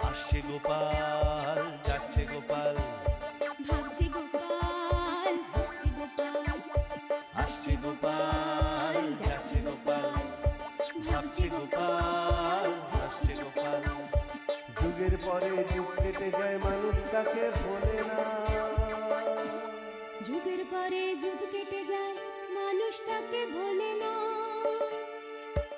আসছে গোপাল, যাচ্ছে গোপাল, ভাবছে গোপাল, হাসছে গোপাল, আসছে গোপাল, যাচ্ছে গোপাল, ভাবছে গোপাল, হাসছে গোপাল। যুগের পরে যুগ কেটে যায়, মানুষ তাকে ভোলে না। যুগের পরে যুগ কেটে যায়, মানুষ তাকে ভোলে না।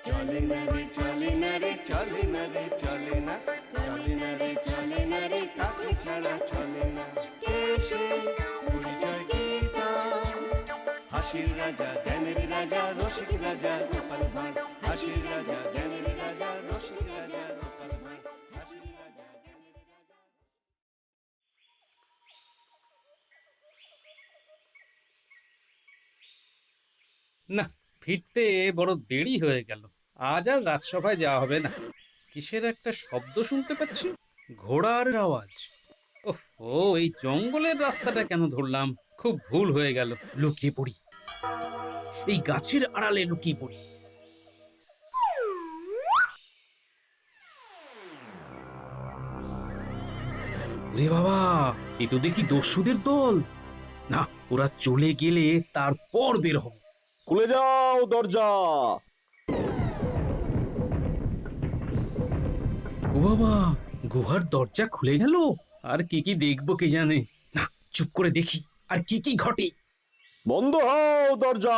চলে না রে, চলে না রে, চলে না রে, চলে না, চলে না রে, চলে না রে, কাকে ছাড়া চলে না। কে সে পরিচয় কি তার? হাসির রাজা, জ্ঞানের রাজা, রসিক রাজা গোপাল ভাঁড়। হাসির রাজা, জ্ঞানের রাজা, রসিক রাজা গোপাল ভাঁড়। হাসির রাজা, জ্ঞানের রাজা। না, ফিরতে বড় দেরি হয়ে গেল। আজ আর রাজসভায় যাওয়া হবে না। কিসের একটা শব্দ শুনতে পাচ্ছি, ঘোড়ার আওয়াজ। ওহ, ও এই জঙ্গলের রাস্তাটা কেন ধরলাম? খুব ভুল হয়ে গেল। লুকিয়ে পড়ি, এই গাছের আড়ালে লুকিয়ে পড়ি। ওরে বাবা, এ তো দেখি দস্যুদের দল। না, ওরা চলে গেলে তারপর বের হব। খুলে যাও দরজা। ও বাবা, গুহার দরজা খুলে গেল। আর কি কি দেখবো কে জানে। না, চুপ করে দেখি আর কি কি ঘটে। বন্ধ হও দরজা।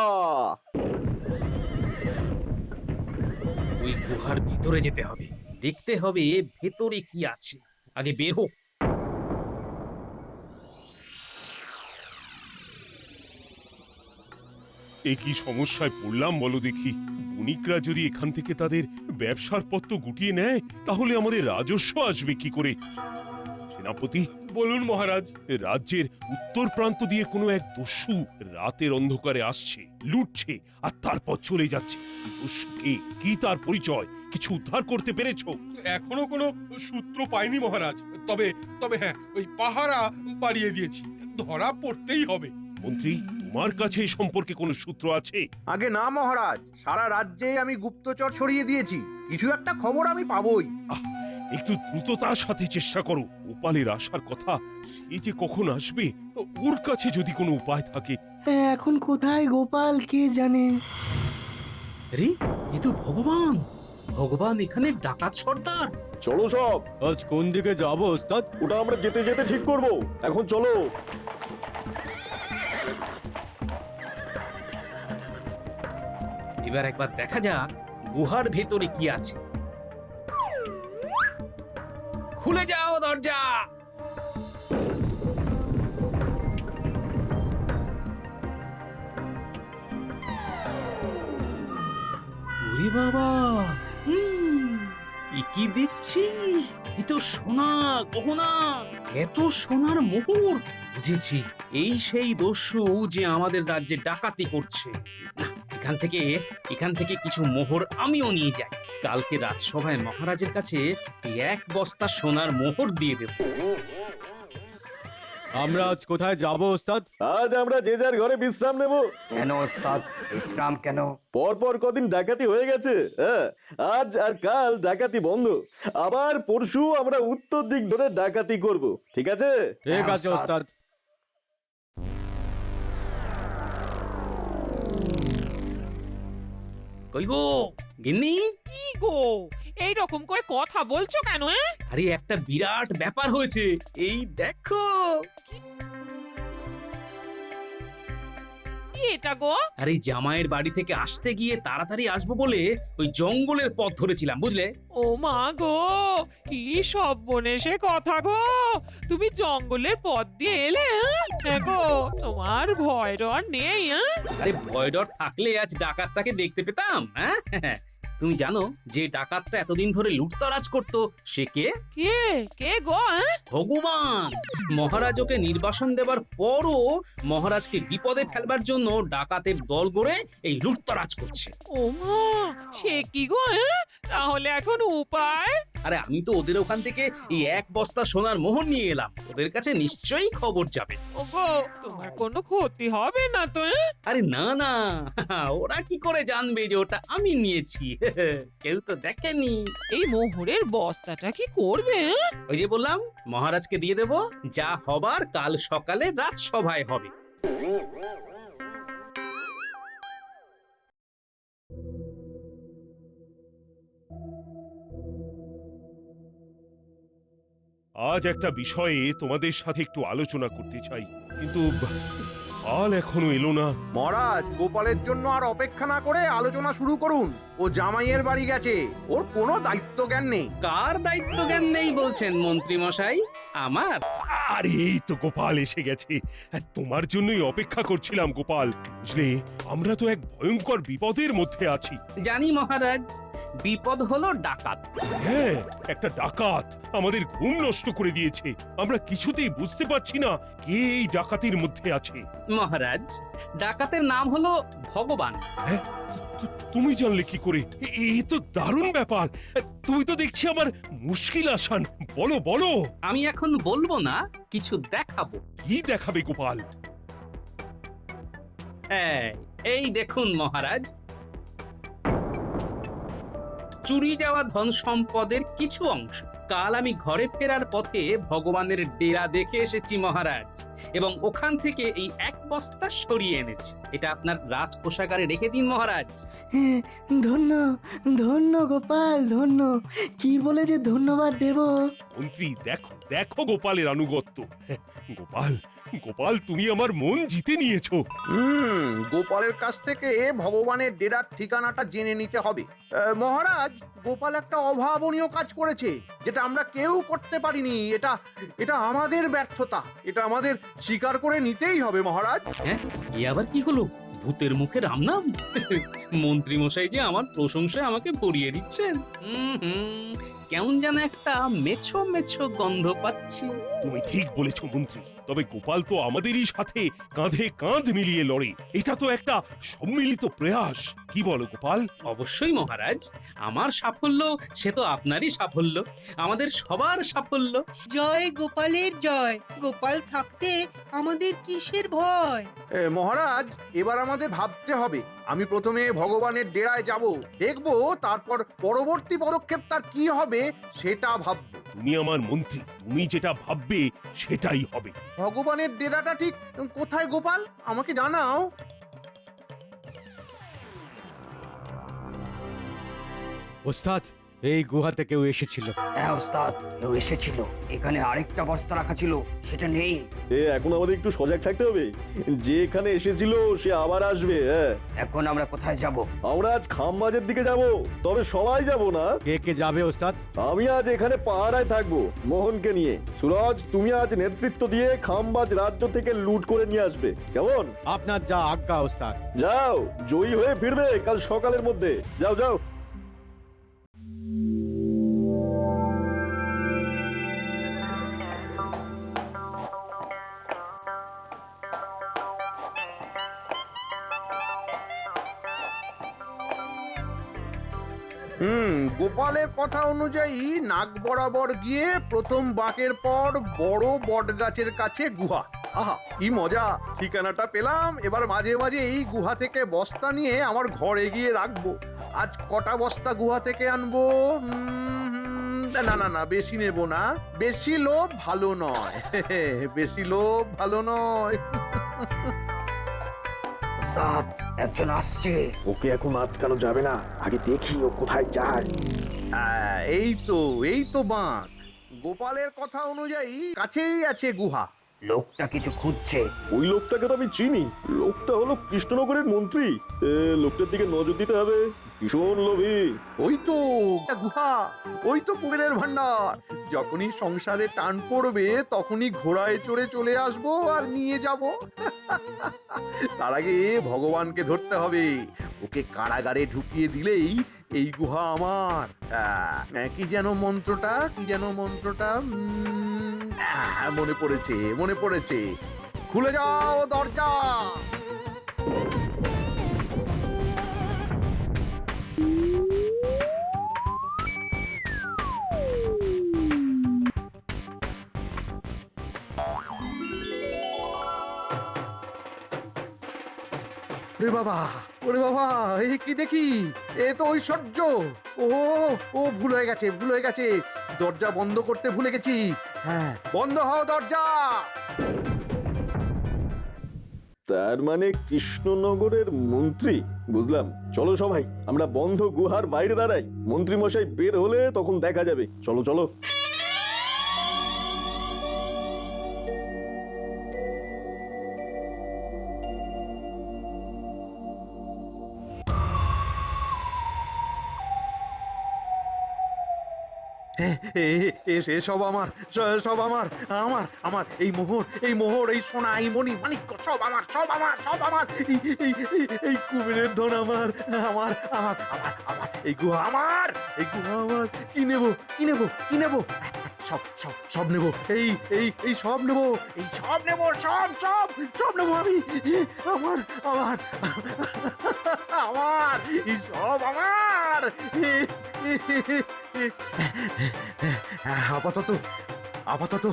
ওই গুহার ভিতরে যেতে হবে, দেখতে হবে ভেতরে কি আছে। আগে বের হোক। এ কি সমস্যায় পড়লাম বলো দেখি। বণিকরা যদি এখান থেকে তাদের ব্যবসার পত্র গুটিয়ে নেয়, তাহলে আমাদের রাজস্ব আসবে কি করে? সেনাপতি, বলুন মহারাজ। রাজ্যের উত্তর প্রান্ত দিয়ে কোনো এক দস্যু রাতের অন্ধকারে আসছে, লুটছে আর তারপর চলে যাচ্ছে। দস্যু কে, কি তার পরিচয়, কিছু উদ্ধার করতে পেরেছো? এখনো কোনো সূত্র পাইনি মহারাজ। তবে তবে হ্যাঁ, ওই পাহারা বাড়িয়ে দিয়েছি, ধরা পড়তেই হবে। মন্ত্রী, তোমার কাছে এই সম্পর্কে কোনো সূত্র আছে? আগে না মহারাজ, সারা রাজ্যে আমি গুপ্তচর ছড়িয়ে দিয়েছি, কিছু একটা খবর আমি পাবই। একটু দ্রুততার সাথে চেষ্টা করো। গোপালের আসার কথা, সে যে কখন আসবে, ওর কাছে যদি কোনো উপায় থাকে। এখন কোথায় গোপাল কে জানে। আরে, এ তো ভগবান। ভগবান এখানে ডাকাত সর্দার। চলো সব, আজ কোন দিকে যাবো ওস্তাদ? ওটা আমরা যেতে যেতে ঠিক করব। এখন চলো। এবার একবার দেখা যাক গুহার ভেতরে কি আছে। খুলে যাও দরজা। ওরে বাবা, এ কি দেখছি? এ তো সোনা গহনা, এত সোনার মোহর। বুঝেছি, এই সেই দস্যু যে আমাদের রাজ্যে ডাকাতি করছে। না, এখান থেকে কিছু মোহর আমিও নিয়ে যাই। কালকে রাজসভায় মহারাজের কাছে এই এক বস্তা সোনার মোহর দিয়ে দেব। আমরা আজ কোথায় যাবো ওস্তাদ? আজ আমরা যে যার ঘরে বিশ্রাম নেব। কেন ওস্তাদ, বিশ্রাম কেন? পর পর কদিন ডাকাতি হয়ে গেছে, হ্যাঁ। আজ আর কাল ডাকাতি বন্ধ, আবার পরশু আমরা উত্তর দিক ধরে ডাকাতি করব, ঠিক আছে? ঠিক আছে ওস্তাদ। কই গো গিন্নি? কি গো, এই রকম করে কথা বলছো কেন? আরে একটা বিরাট ব্যাপার হয়েছে, এই দেখো। কি এটা গো? আরে জামাইয়ের বাড়ি থেকে আসতে গিয়ে তাড়াতাড়ি আসবো বলে ওই জঙ্গলের পথ ধরেছিলাম, বুঝলে? ও মা গো, কি সর্বনেশে কথা গো। তুমি জঙ্গলের পথ দিয়ে এলে? হ্যাঁ গো, তোমার ভয় ডর নেই? আরে ভয় ডর থাকলে আজ ডাকাতটাকে দেখতে পেতাম। হ্যাঁ, তুমি জানো যে ডাকাতটা এতদিন ধরে লুটতরাজ করতো সে কে? কে কে গো? ভগবান। মহারাজ ওকে নির্বাসন দেবার পরও মহারাজকে বিপদে ফেলবার জন্য ডাকাতের দল গড়ে এই লুটতরাজ করছে। ও মা, সে কি গো? তাহলে এখন উপায়? আরে আমি তো ওদের ওখান থেকে এই এক বস্তা সোনার মোহর নিয়ে এলাম, ওদের কাছে নিশ্চয়ই খবর যাবে। ওগো তোমার কোনো ক্ষতি হবে না তো? আরে না না, ওরা কি করে জানবে যে ওটা আমি নিয়েছি? কেউ তো দেখেনি। এই মোহরের বস্তাটা কি করবে? ওই যে বললাম, মহারাজকে দিয়ে দেব, যা হবার কাল সকালে রাজসভায় হবে। আজ একটা বিষয়ে তোমাদের সাথে একটু আলোচনা করতে চাই, কিন্তু কাল এখনো এলো না। মহারাজ, গোপালের জন্য আর অপেক্ষা না করে আলোচনা শুরু করুন। ও জামাইয়ের বাড়ি গেছে, ওর কোনো দায়িত্ব জ্ঞান নেই। কার দায়িত্ব জ্ঞান নেই বলছেন মন্ত্রী মশাই? আমার? আরে এই তো গোপাল এসে গেছে, তোমার জন্যই অপেক্ষা করছিলাম গোপাল। বুঝলে, আমরা তো এক ভয়ঙ্কর বিপদের মধ্যে আছি। জানি মহারাজ, বিপদ হলো ডাকাত। হ্যাঁ, একটা ডাকাত আমাদের ঘুম নষ্ট করে দিয়েছে। আমরা কিছুতেই বুঝতে পারছি না কে এই ডাকাতির মধ্যে আছে। মহারাজ, ডাকাতের নাম হলো ভগবান। হ্যাঁ, তুমি জানলে কি করে? এ তো দারুণ ব্যাপার। তুমি তো দেখছি আমার মুশকিল আসান। বলো বলো। আমি এখন বলবো না, কিছু দেখাবো। কি দেখাবে গোপাল? এই দেখুন মহারাজ, চুরি যাওয়া ধন সম্পদের কিছু অংশ। কাল আমি ঘরে ফেরার পথে ভগবানের ডেরা দেখে এসেছি মহারাজ, এবং ওখান থেকে এই এক বস্তা সরিয়ে এনেছি। এটা আপনার রাজকোষাগারে রেখে দিন মহারাজ। হ্যাঁ, ধন্য ধন্য গোপাল, ধন্য। কি বলে যে ধন্যবাদ দেব। মন্ত্রী, দেখো দেখো গোপালের আনুগত্য। গোপাল গোপাল, তুমি আমার মন জিতে নিয়েছো। গোপালের কাছ থেকে ভগবানের ডেরার ঠিকানাটা জেনে নিতে হবে। মহারাজ, গোপাল একটা অভাবনীয় কাজ করেছে, যেটা আমরা কেউ করতে পারিনি। এটা আমাদের ব্যর্থতা, এটা আমাদের স্বীকার করে নিতেই হবে মহারাজ। হ্যাঁ, এ আবার কি হলো? ভূতের মুখে রাম নাম? মন্ত্রী মশাই যে আমার প্রশংসায় আমাকে ভরিয়ে দিচ্ছেন। কেমন যেন একটা মেছো মেছো গন্ধ পাচ্ছি। তুমি ঠিক বলেছো মন্ত্রী, তবে গোপাল তো আমাদেরই সাথে কাঁধে কাঁধ মিলিয়ে লড়ে। এটা তো একটা সম্মিলিত প্রয়াস। কি বলো গোপাল? অবশ্যই মহারাজ, আমার সাফল্য সে তো আপনারই সাফল্য, আমাদের সবার সাফল্য। জয় গোপালের জয়। গোপাল থাকতে আমাদের কিসের ভয়? মহারাজ, এবার আমাদের ভাবতে হবে। আমি প্রথমে ভগবানের ডেরায় যাব, দেখবো, তারপর পরবর্তী পদক্ষেপ তার কি হবে সেটা ভাববো। তুমি আমার মন্ত্রী, তুমি যেটা ভাববে সেটাই হবে। ভগবানের ডেরাটা ঠিক কোথায় গোপাল, আমাকে জানাও। ওস্তাদ, এই গুহাতে কেউ এসেছিল। হ্যাঁ ওস্তাদ, কেউ এসেছিল। এখানে আরেকটা বস্তা রাখা ছিল, সেটা নেই। এখন আমাদের একটু সজাগ থাকতে হবে। যে এখানে এসেছিল সে আবার আসবে। হ্যাঁ, এখন আমরা কোথায় যাব? আমরা আজ খামবাজের দিকে যাব, তবে সবাই যাব না। কে কে যাবে ওস্তাদ? আমি আজ এখানে পাহারায় থাকবো মোহনকে নিয়ে। সুরজ, তুমি আজ নেতৃত্ব দিয়ে খামবাজ রাজ্য থেকে লুট করে নিয়ে আসবে, কেমন? আপনার যা আজ্ঞা ওস্তাদ। যাও, জয়ী হয়ে ফিরবে কাল সকালের মধ্যে। যাও যাও। গোপালের কথা অনুযায়ী নাক বরাবর গিয়ে প্রথম বাঁকের পর বড় বট গাছের কাছে গুহা। আহা, কি মজা! ঠিকানাটা পেলাম। এবার মাঝে মাঝে এই গুহা থেকে বস্তা নিয়ে আমার ঘরে গিয়ে রাখবো। আজ কটা বস্তা গুহা থেকে আনবো? না না না, বেশি নেব না। বেশি লোভ ভালো নয়। বেশি লোভ ভালো নয়। ওস্তাদ, একজন আসছে। ওকে এখন আটকানো যাবে না, আগে দেখি ও কোথায় যায়। এই তো বাঁক। গোপালের কথা অনুযায়ী কাছেই আছে গুহা। লোকটা কিছু খুঁজছে। ওই লোকটাকে তো আমি চিনি। লোকটা হলো কৃষ্ণনগরের মন্ত্রী। লোকটার দিকে নজর দিতে হবে, ভীষণ লোভী। ওই তো গুহা, ওই তো কুবেরের ভান্ডার। যখনই সংসারে টান পড়বে তখনই ঘোড়ায় চড়ে চলে আসবো আর নিয়ে যাব। তার আগে ভগবানকে ধরতে হবে। ওকে কারাগারে ঢুকিয়ে দিলেই এই গুহা আমার। কি যেন মন্ত্রটা মনে পড়েছে। খুলে যাও দরজা। ওরে বাবা, এ কি দেখি? এ তো ঐশ্বর্য। ও ও ভুল হয়ে গেছে। দরজা বন্ধ করতে ভুলে গেছি। হ্যাঁ, বন্ধ হও দরজা। তার মানে কৃষ্ণনগরের মন্ত্রী, বুঝলাম। চলো সবাই আমরা বন্ধ গুহার বাইরে দাঁড়াই, মন্ত্রী মশাই বের হলে তখন দেখা যাবে। চলো চলো। সব আমার, সব আমার, আমার এই মোহর, এই সোনা, এই মণি মানিক্য সব আমার। এই কুবেরের ধন আমার। এই গুহা আমার। কি নেব? সব নেব। এই সব নেব আমি। আমার এই সব আমার। আপাতত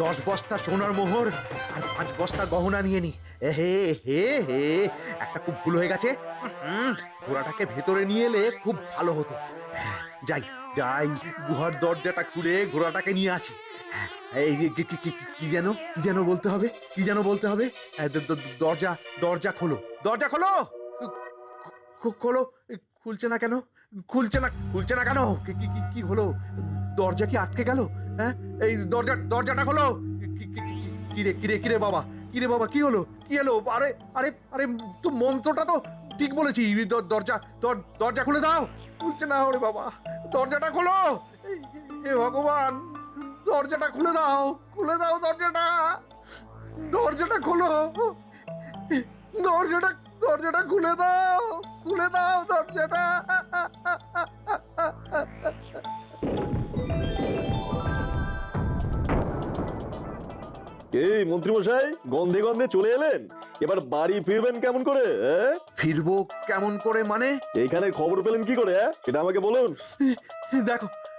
10 বস্তা সোনার মোহর আর 5 বস্তা গহনা নিয়ে নি। হে একটা খুব ভুল হয়ে গেছে। ঘোড়াটাকে ভেতরে নিয়ে এলে খুব ভালো হতো। যাই গুহার দরজাটা খুলে ঘোড়াটাকে নিয়ে আসি। এই কি যেন বলতে হবে? দরজা খোলো। খুলছে না কেন? কি হলো? দরজা কি আটকে গেল? হ্যাঁ, এই দরজাটা খোলো। কিরে বাবা, কি হলো? আরে তো মন্ত্রটা তো ঠিক বলেছি। দরজা খুলে দাও। খুলছে না। ওরে বাবা, দরজাটা খোলো। হে ভগবান, দরজাটা খুলে দাও দরজাটা খোলো। দরজাটা খুলে দাও দরজাটা। এই মন্ত্রী মশাই, গন্ধে গন্ধে চলে এলেন, এবার বাড়ি ফিরবেন কেমন করে? ফিরবো কেমন করে মানে? এইখানে খবর পেলেন কি করে? এটা আমাকে বলুন।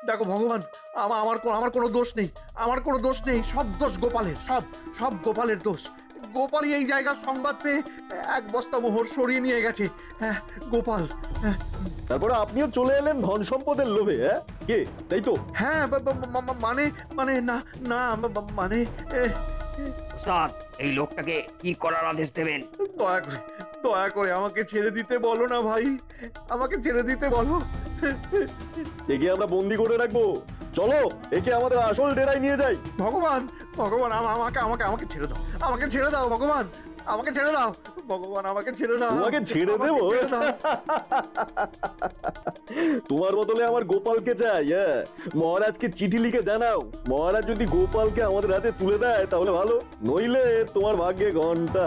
দেখো ভগবান, আমার কোনো দোষ নেই। সব দোষ গোপালের। সব গোপালের দোষ। গোপালই এই জায়গার সংবাদ পেয়ে 1 বস্তা মোহর সরিয়ে নিয়ে গেছে। হ্যাঁ, গোপাল। তারপরে আপনিও চলে এলেন ধন সম্পদের লোভে। কে তাই তো? হ্যাঁ, মানে না মানে ওস্তাদ, এই লোকটাকে কি করার আদেশ দেবেন? দয়া করে আমাকে ছেড়ে দিতে বলো না ভাই। আমাকে ছেড়ে দিতে বলো। একে আমরা বন্দি করে রাখবো। চলো, একে আমাদের আসল ডেরায় নিয়ে যাই। ভগবান, আমাকে ছেড়ে দাও ভগবান। আমাকে ছেড়ে দাও। তোমাকে ছেড়ে দেবো? তোমার বদলে আমার গোপালকে চাই। মহারাজকে চিঠি লিখে জানাও। মহারাজ যদি গোপালকে আমাদের হাতে তুলে দেয় তাহলে ভালো, নইলে তোমার ভাগ্যে ঘন্টা।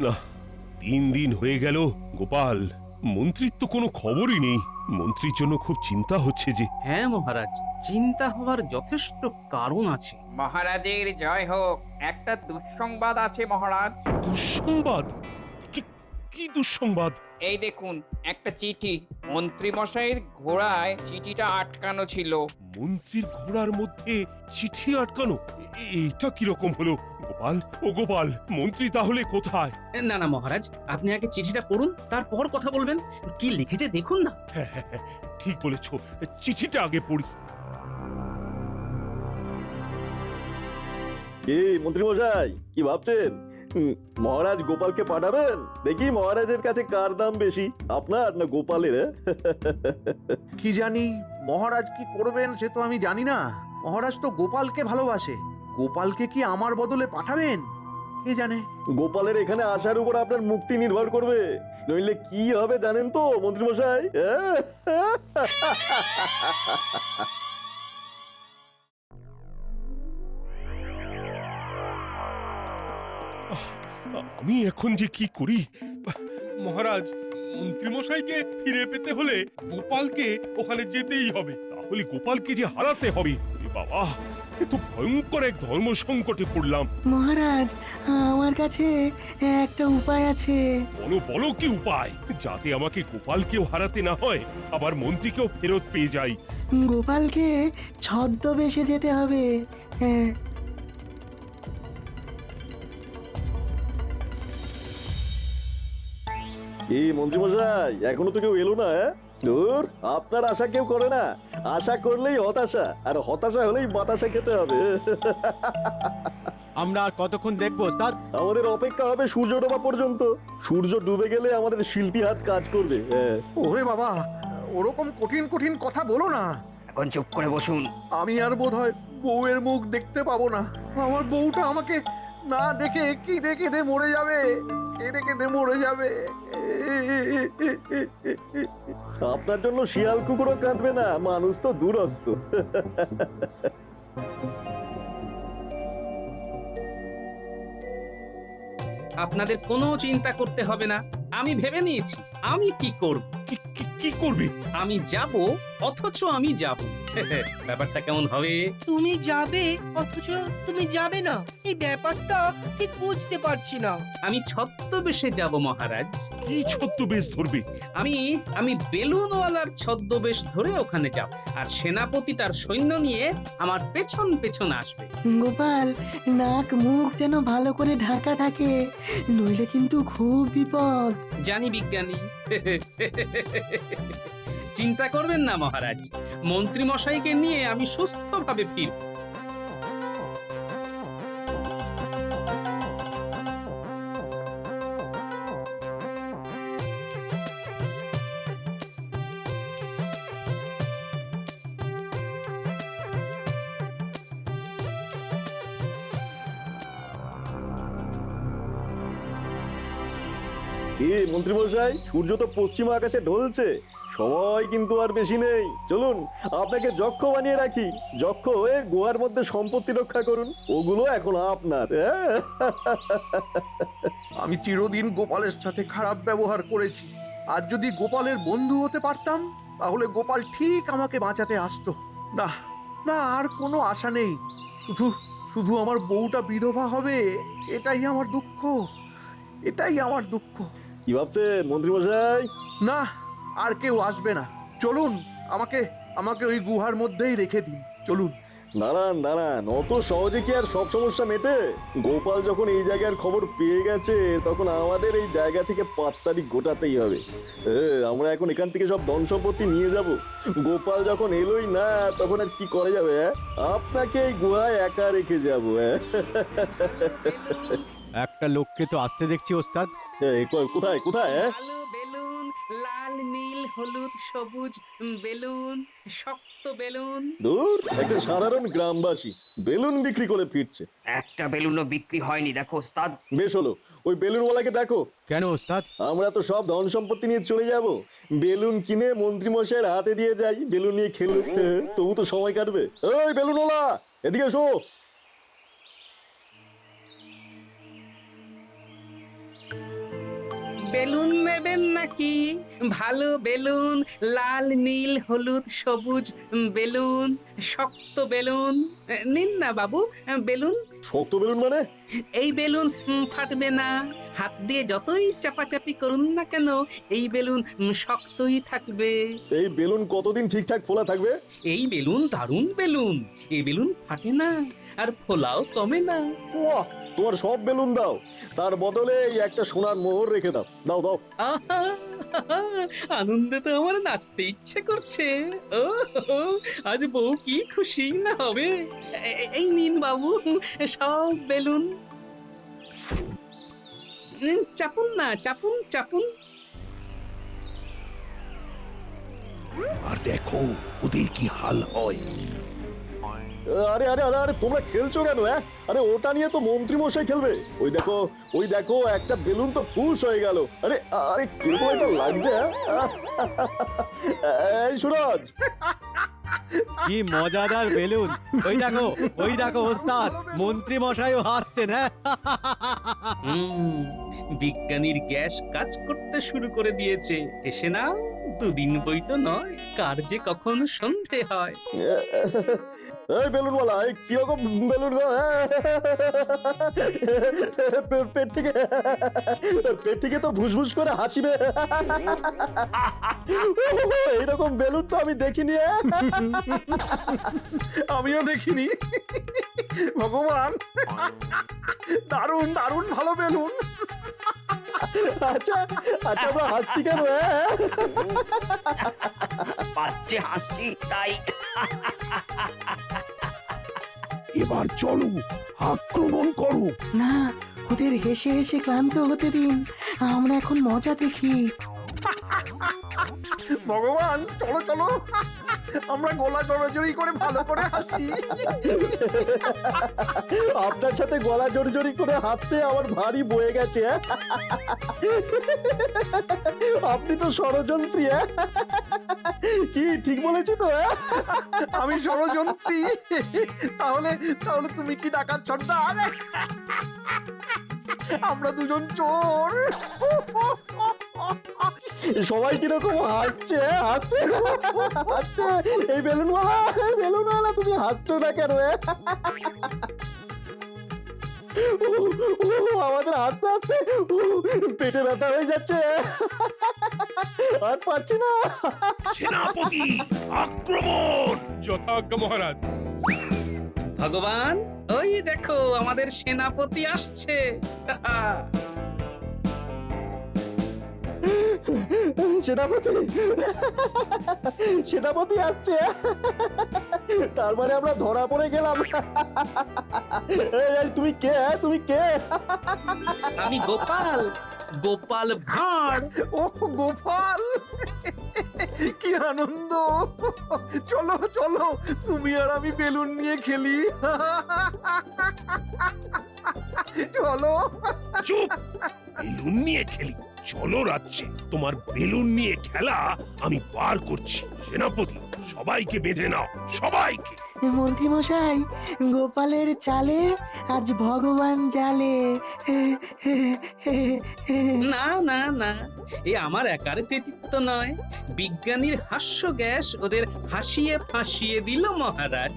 না, 3 দিন হয়ে গেল গোপাল, মন্ত্রীর তো কোনো খবরই নেই। মন্ত্রীর জন্য খুব চিন্তা হচ্ছে যে। হ্যাঁ মহারাজ, চিন্তা হওয়ার যথেষ্ট কারণ আছে। মহারাজের জয় হোক। একটা দুঃসংবাদ আছে মহারাজ। দুঃসংবাদ? কি দুঃসংবাদ? এই দেখুন, একটা চিঠি। মন্ত্রী মশাইয়ের ঘোড়ায় চিঠিটা আটকানো ছিল। মন্ত্রীর ঘোড়ার মধ্যে চিঠি আটকানো? এইটা কিরকম হলো গোপাল? মন্ত্রী তাহলে কোথায়? না মহারাজ, আপনি আগে চিঠিটা পড়ুন, তারপর কথা বলবেন। কি লিখেছে দেখুন না। হ্যাঁ, ঠিক বলেছ, চিঠিটা আগে পড়ি। কি মন্ত্রী মশাই, কি ভাবছেন? মহারাজ গোপালকে পাঠাবেন? দেখি মহারাজের কাছে কার দাম বেশি, আপনার না গোপালের? কি জানি মহারাজ কি করবেন, সে তো আমি জানি না। মহারাজ তো গোপালকে ভালোবাসে। গোপালকে কি আমার বদলে পাঠাবেন কে জানে? গোপালের এখানে আসার উপর আপনার মুক্তি নির্ভর করবে, নইলে কি হবে জানেন তো মন্ত্রী মশাই? আমি এখন যে কি করি? মহারাজ, মন্ত্রীমশাইকে ফিরে পেতে হলে গোপালকে ওখানে যেতেই হবে। তাহলে গোপালকে যে হারাতে হবে। বাবা, এ তো ভয়ঙ্কর এক ধর্ম সংকটে পড়লাম। মহারাজ, আমার কাছে একটা উপায় আছে। বলো কি উপায়, যাতে আমাকে গোপালকেও হারাতে না হয়, আবার মন্ত্রীকেও ফেরত পেয়ে যাই। গোপালকে ছদ্মবেশে যেতে হবে। হ্যাঁ, কি মন্ত্রীমশাই এখনো তো কেউ এলো না? দূর, আপনার আশা কেউ করে না। আশা করলেই হতাশা, আর হতাশা হলেই বাতাসা খেতে হবে। আমরা আর কতক্ষণ দেখবো ওস্তাদ? আমাদের অপেক্ষা হবে সূর্য ডোবা পর্যন্ত। সূর্য ডুবে গেলে আমাদের শিল্পী হাত কাজ করবে। হ্যাঁ। ওরে বাবা, ওরকম কঠিন কঠিন কথা বলো না। এখন চুপ করে বসুন। আমি আর বোধহয় বউয়ের মুখ দেখতে পাবো না। আমার বউটা আমাকে না দেখে কেঁদে কেঁদে মরে যাবে, কেঁদে কেঁদে মরে যাবে। আপনার জন্য শিয়াল কুকুরও কাঁদবে না, মানুষ তো দূরস্থ। আপনাদের কোনো চিন্তা করতে হবে না, আমি ভেবে নিয়েছি আমি কি করব। কি করবে? আমি যাব, অথচ আমি যাব। ব্যাপারটা কেমন হবে? তুমি যাবে অথচ তুমি যাবে না, এই ব্যাপারটা ঠিক বুঝতে পারছি না। আমি ছদ্মবেশে যাব মহারাজ। কি ছদ্মবেশ ধরবে? আমি বেলুনওয়ালার ছদ্মবেশ ধরে ওখানে যাব, আর সেনাপতি তার সৈন্য নিয়ে আমার পেছন পেছন আসবে। গোপাল, নাক মুখ যেন ভালো করে ঢাকা থাকে, নইলে কিন্তু খুব বিপদ। জানি বিজ্ঞানী। চিন্তা করবেন না মহারাজ, মন্ত্রী মশাইকে নিয়ে আমি সুস্থভাবে ফিরব। কি মন্ত্রীমশাই, সূর্য তো পশ্চিম আকাশে ঢলছে, সময় কিন্তু আর বেশি নেই। চলুন আপনাকে যক্ষ বানিয়ে রাখি, যক্ষ হয়ে গুহার মধ্যে সম্পত্তি রক্ষা করুন, ওগুলো এখন আপনার। আমি চিরদিন গোপালের সাথে খারাপ ব্যবহার করেছি। আর যদি গোপালের বন্ধু হতে পারতাম, তাহলে গোপাল ঠিক আমাকে বাঁচাতে আসতো। না না, আর কোনো আশা নেই। শুধু শুধু আমার বউটা বিধবা হবে, এটাই আমার দুঃখ, এটাই আমার দুঃখ। কি ভাবছেন মন্ত্রীমশাই? না, আর কেউ আসবে না। চলুন, আমাকে আমাকে ওই গুহার মধ্যেই রেখে দিন, চলুন। দাঁড়ান দাঁড়ান, অত সহজে কি আর সব সমস্যা মেটে? গোপাল যখন এই জায়গার খবর পেয়ে গেছে, তখন আমাদের এই জায়গা থেকে পাত্তারি গোটাতেই হবে। আমরা এখন এখান থেকে সব ধন সম্পত্তি নিয়ে যাব। গোপাল যখন এলোই না, তখন আর কি করে যাবে? আপনাকে এই গুহায় একা রেখে যাব। একটা লোককে তো আসতে দেখছি ওস্তাদ। কোথায় কোথায়? কালো বেলুন, লাল নীল হলুদ সবুজ বেলুন, শক্ত বেলুন। দূর, একটা সাধারণ গ্রামবাসী বেলুন বিক্রি করে ফিরছে। একটা বেলুনও বিক্রি হয়নি দেখো ওস্তাদ। বেশ হলো, ওই বেলুনওয়ালাকে ডাকো। কেন ওস্তাদ? আমরা তো সব ধন সম্পত্তি নিয়ে চলে যাব, বেলুন কিনে মন্ত্রী মশাইয়ের হাতে দিয়ে যাই, বেলুন নিয়ে খেলু, তবু তো সময় কাটবে। ওই বেলুনওয়ালা, এদিকে এসো। বেলুন নেবেন নাকি? ভালো বেলুন, লাল নীল হলুদ সবুজ বেলুন, শক্ত বেলুন। নিন না বাবু বেলুন। শক্ত বেলুন মানে? এই বেলুন ফাটবে না, হাত দিয়ে যতই চাপাচাপি করুন না কেন এই বেলুন শক্তই থাকবে। এই বেলুন কতদিন ঠিকঠাক খোলা থাকবে? এই বেলুন দারুণ বেলুন, এই বেলুন ফাটে না আর ফোলাও কমে না। বাহ, তোমার সব বেলুন দাও, তার বদলে এই একটা সোনার মোহর রেখে দাও। দাও দাও। আহা, আনন্দে তো আমার নাচতে ইচ্ছে করছে। ও আজ বউ কি খুশি না হবে। এই নিন বাবু সব বেলুন। চাপুন না, চাপুন চাপুন। আর দেখো ওদের কি হাল হয়। আরে আরে আরে আরে, তোমরা খেলছো কেন? আরে ওটা নিয়ে তো মন্ত্রী মশাই খেলবে। ওই দেখো একটা বেলুন তো ফুস হয়ে গেল। আরে আরে, কিরকম একটা লাগছে। এই সুরজ, কি মজাদার বেলুন! ওই দেখো ওস্তাদ, মন্ত্রী মশাইও হাসছেন। হ্যাঁ, বিজ্ঞানীর গ্যাস কাজ করতে শুরু করে দিয়েছে। এসে নাও, দুদিন বই তো নয়, কার যে কখন সন্ধে হয়। এই বেলুনওয়ালা, এই কিরকম বেলুন গো? পেট থেকে তো ভুসভুস করে হাসিবে। এইরকম বেলুন তো আমি দেখিনি। আমিও দেখিনি। ভগবান, দারুণ দারুণ ভালো বেলুন। আচ্ছা আচ্ছা, আমরা হাসছি কেন? পাচ্ছে হাসি তাই। এবার চলো, আক্রমণ করো। না, ওদের হেসে হেসে ক্লান্ত হতে দিন, আমরা এখন মজা দেখি। ভগবান, চলো চলো, আমরা গলা জড়জড়ি করে ভালো করে হাসি। আপনার সাথে গলা জড়ি করে হাসতে আমার ভারী বয়ে গেছে। আপনি তো ষড়যন্ত্রী। কি ঠিক বলেছি তো? আমি ষড়যন্ত্রী? তাহলে তাহলে তুমি কি ডাকাত সর্দার? আমরা দুজন চোর। সবাই কিরকম হাসছে হাসছে হাসছে। এই বেলুনওয়ালা তুমি হাসছো না কেন? আমাদের হাসতে হাসতে পেটে ব্যথা হয়ে যাচ্ছে, আর পারছি না। সেনাপতি, আক্রমণ! যথাজ্ঞা মহারাজ। ভগবান, ওই দেখো আমাদের সেনাপতি আসছে। সেনাপতি আসছে, তার মানে আমরা ধরা পড়ে গেলাম। এই, তুমি কে? তুমি কে? আমি গোপাল ভাঁড়। ও গোপাল, কি আনন্দ! চলো চলো, তুমি আর আমি বেলুন নিয়ে খেলি। চলো। চুপ! বেলুন নিয়ে খেলি? চলো রাজ্যে, তোমার বেলুন নিয়ে খেলা আমি বার করছি। সেনাপতি, সবাইকে বেঁধে নাও, সবাইকে। মন্ত্রী মশাই, গোপালের চালে আজ ভগবান জালে। না না না, এ আমার একার কৃতিত্ব নয়, বিজ্ঞানীর হাস্য গ্যাস ওদের হাসিয়ে ফাঁসিয়ে দিল মহারাজ।